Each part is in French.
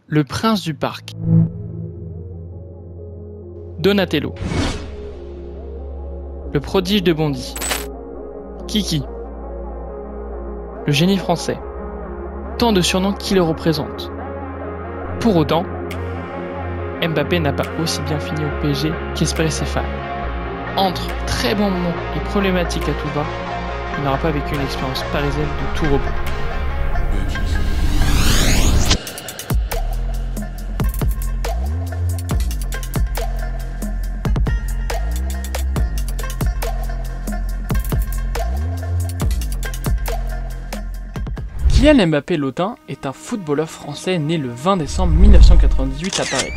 Le prince du parc. Donatello. Le prodige de Bondy. Kiki. Le génie français. Tant de surnoms qui le représentent. Pour autant, Mbappé n'a pas aussi bien fini au PSG qu'espéraient ses fans. Entre très bons moments et problématiques à tout va, il n'aura pas vécu une expérience parisienne de tout repos. Kylian Mbappé Lotin est un footballeur français né le 20 décembre 1998 à Paris.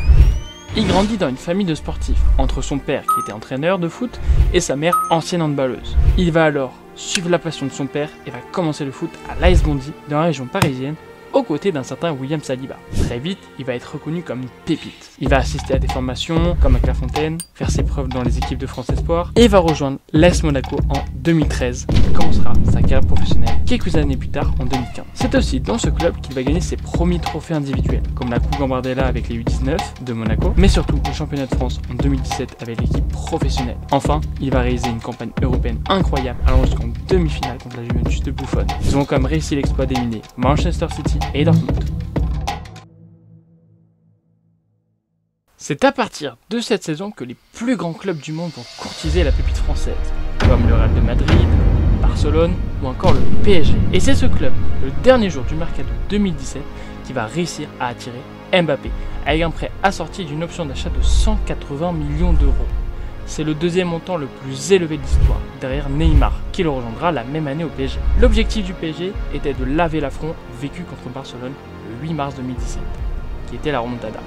Il grandit dans une famille de sportifs, entre son père qui était entraîneur de foot et sa mère ancienne handballeuse. Il va alors suivre la passion de son père et va commencer le foot à l'AS Bondy dans la région parisienne, aux côtés d'un certain William Saliba. Très vite, il va être reconnu comme une pépite. Il va assister à des formations comme à Clairefontaine, faire ses preuves dans les équipes de France Espoir et va rejoindre l'AS Monaco en 2013. Il commencera sa carrière professionnelle quelques années plus tard en 2015. C'est aussi dans ce club qu'il va gagner ses premiers trophées individuels, comme la Coupe Gambardella avec les U19 de Monaco, mais surtout le championnat de France en 2017 avec l'équipe professionnelle. Enfin, il va réaliser une campagne européenne incroyable allant jusqu'en demi-finale contre la Juventus de Buffon. Ils ont quand même réussi l'exploit d'éliminer Manchester City et Dortmund. C'est à partir de cette saison que les plus grands clubs du monde vont courtiser la pépite française, comme le Real de Madrid, Barcelone ou encore le PSG. Et c'est ce club, le dernier jour du mercato 2017, qui va réussir à attirer Mbappé, avec un prêt assorti d'une option d'achat de 180 millions d'euros. C'est le deuxième montant le plus élevé de l'histoire, derrière Neymar, qui le rejoindra la même année au PSG. L'objectif du PSG était de laver l'affront vécu contre Barcelone le 8 mars 2017, qui était la remontada.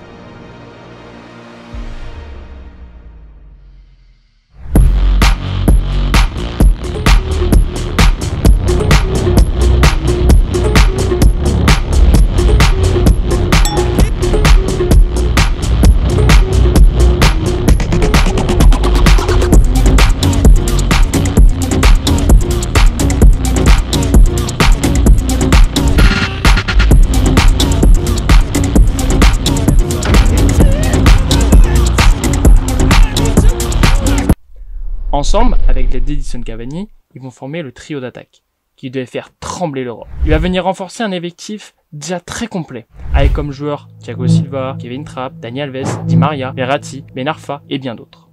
Ensemble, avec l'aide d'Edison Cavani, ils vont former le trio d'attaque, qui devait faire trembler l'Europe. Il va venir renforcer un effectif déjà très complet, avec comme joueurs Thiago Silva, Kevin Trapp, Dani Alves, Di Maria, Verratti, Ben Arfa et bien d'autres.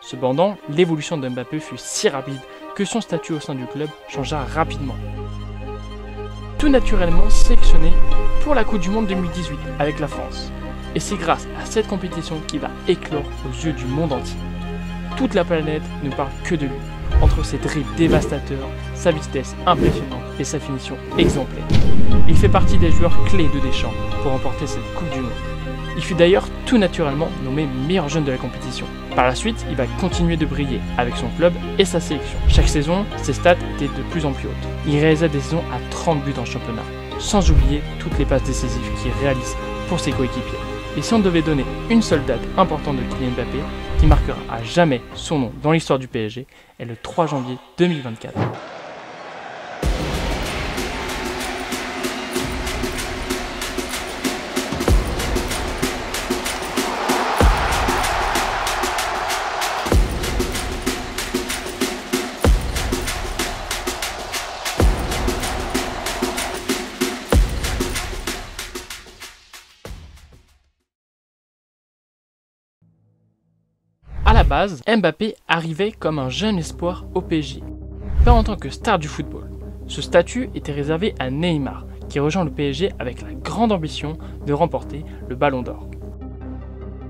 Cependant, l'évolution de Mbappé fut si rapide que son statut au sein du club changea rapidement. Tout naturellement sélectionné pour la Coupe du Monde 2018 avec la France. Et c'est grâce à cette compétition qu'il va éclore aux yeux du monde entier. Toute la planète ne parle que de lui, entre ses dribbles dévastateurs, sa vitesse impressionnante et sa finition exemplaire. Il fait partie des joueurs clés de Deschamps pour remporter cette Coupe du Monde. Il fut d'ailleurs tout naturellement nommé meilleur jeune de la compétition. Par la suite, il va continuer de briller avec son club et sa sélection. Chaque saison, ses stats étaient de plus en plus hautes. Il réalisa des saisons à 30 buts en championnat, sans oublier toutes les passes décisives qu'il réalise pour ses coéquipiers. Et si on devait donner une seule date importante de Kylian Mbappé, qui marquera à jamais son nom dans l'histoire du PSG, est le 3 janvier 2024. À la base, Mbappé arrivait comme un jeune espoir au PSG, pas en tant que star du football. Ce statut était réservé à Neymar, qui rejoint le PSG avec la grande ambition de remporter le Ballon d'Or.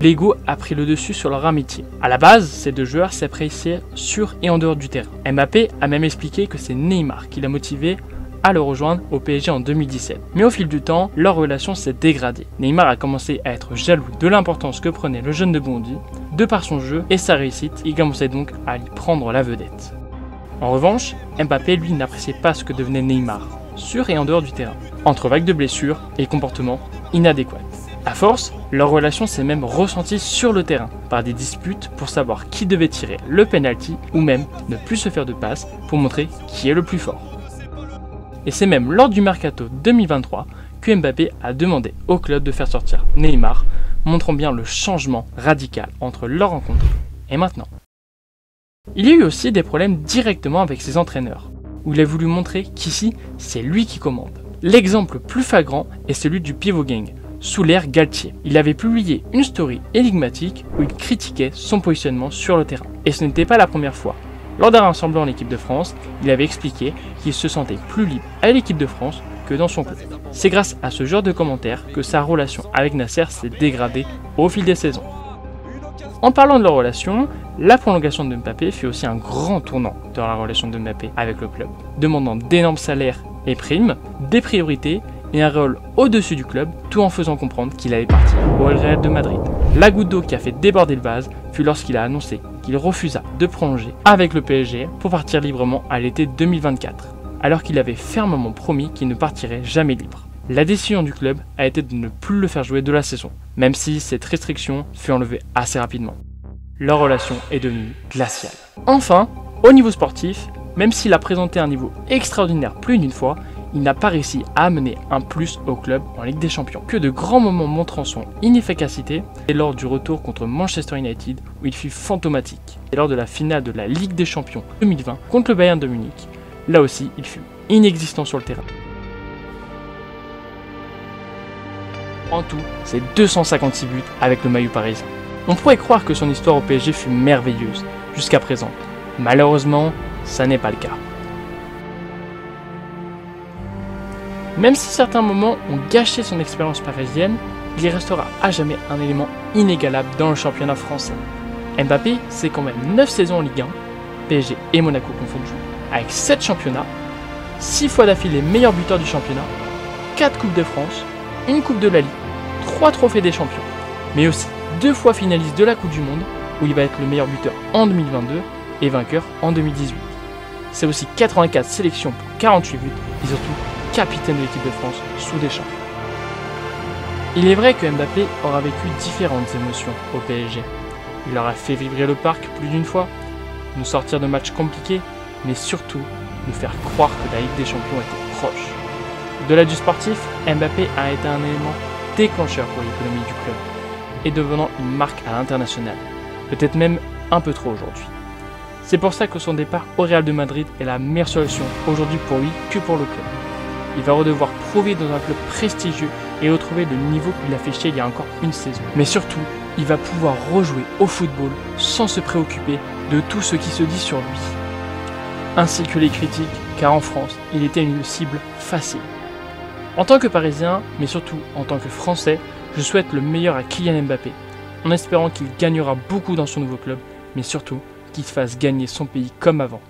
L'ego a pris le dessus sur leur amitié. À la base, ces deux joueurs s'appréciaient sur et en dehors du terrain. Mbappé a même expliqué que c'est Neymar qui l'a motivé à le rejoindre au PSG en 2017. Mais au fil du temps, leur relation s'est dégradée. Neymar a commencé à être jaloux de l'importance que prenait le jeune de Bondy, de par son jeu et sa réussite, il commençait donc à lui prendre la vedette. En revanche, Mbappé lui n'appréciait pas ce que devenait Neymar, sur et en dehors du terrain, entre vagues de blessures et comportements inadéquats. À force, leur relation s'est même ressentie sur le terrain, par des disputes pour savoir qui devait tirer le penalty ou même ne plus se faire de passe pour montrer qui est le plus fort. Et c'est même lors du mercato 2023 que Mbappé a demandé au club de faire sortir Neymar, montrant bien le changement radical entre leur rencontre et maintenant. Il y a eu aussi des problèmes directement avec ses entraîneurs, où il a voulu montrer qu'ici, c'est lui qui commande. L'exemple le plus flagrant est celui du pivot gang, sous l'ère Galtier. Il avait publié une story énigmatique où il critiquait son positionnement sur le terrain. Et ce n'était pas la première fois. Lors d'un rassemblement en équipe de France, il avait expliqué qu'il se sentait plus libre à l'équipe de France que dans son club. C'est grâce à ce genre de commentaires que sa relation avec Nasser s'est dégradée au fil des saisons. En parlant de leur relation, la prolongation de Mbappé fait aussi un grand tournant dans la relation de Mbappé avec le club, demandant d'énormes salaires et primes, des priorités et un rôle au-dessus du club, tout en faisant comprendre qu'il allait partir au Real de Madrid. La goutte d'eau qui a fait déborder le vase fut lorsqu'il a annoncé qu'il refusa de prolonger avec le PSG pour partir librement à l'été 2024, alors qu'il avait fermement promis qu'il ne partirait jamais libre. La décision du club a été de ne plus le faire jouer de la saison, même si cette restriction fut enlevée assez rapidement. Leur relation est devenue glaciale. Enfin, au niveau sportif, même s'il a présenté un niveau extraordinaire plus d'une fois, il n'a pas réussi à amener un plus au club en Ligue des Champions. Que de grands moments montrant son inefficacité, et lors du retour contre Manchester United où il fut fantomatique, et lors de la finale de la Ligue des Champions 2020 contre le Bayern de Munich, là aussi il fut inexistant sur le terrain. En tout, c'est 256 buts avec le maillot parisien. On pourrait croire que son histoire au PSG fut merveilleuse jusqu'à présent. Malheureusement, ça n'est pas le cas. Même si certains moments ont gâché son expérience parisienne, il restera à jamais un élément inégalable dans le championnat français. Mbappé, c'est quand même 9 saisons en Ligue 1, PSG et Monaco confondus, avec 7 championnats, 6 fois d'affilée meilleur buteur du championnat, 4 Coupes de France, une Coupe de la Ligue, 3 trophées des champions, mais aussi 2 fois finaliste de la Coupe du Monde, où il va être le meilleur buteur en 2022 et vainqueur en 2018. C'est aussi 84 sélections pour 48 buts et surtout capitaine de l'équipe de France sous Deschamps. Il est vrai que Mbappé aura vécu différentes émotions au PSG. Il aura fait vibrer le parc plus d'une fois, nous sortir de matchs compliqués, mais surtout nous faire croire que la Ligue des Champions était proche. Au-delà du sportif, Mbappé a été un élément déclencheur pour l'économie du club et devenant une marque à l'international, peut-être même un peu trop aujourd'hui. C'est pour ça que son départ au Real de Madrid est la meilleure solution aujourd'hui pour lui que pour le club. Il va redevoir prouver dans un club prestigieux et retrouver le niveau qu'il affichait il y a encore une saison. Mais surtout, il va pouvoir rejouer au football sans se préoccuper de tout ce qui se dit sur lui. Ainsi que les critiques, car en France, il était une cible facile. En tant que Parisien, mais surtout en tant que Français, je souhaite le meilleur à Kylian Mbappé, en espérant qu'il gagnera beaucoup dans son nouveau club, mais surtout qu'il fasse gagner son pays comme avant.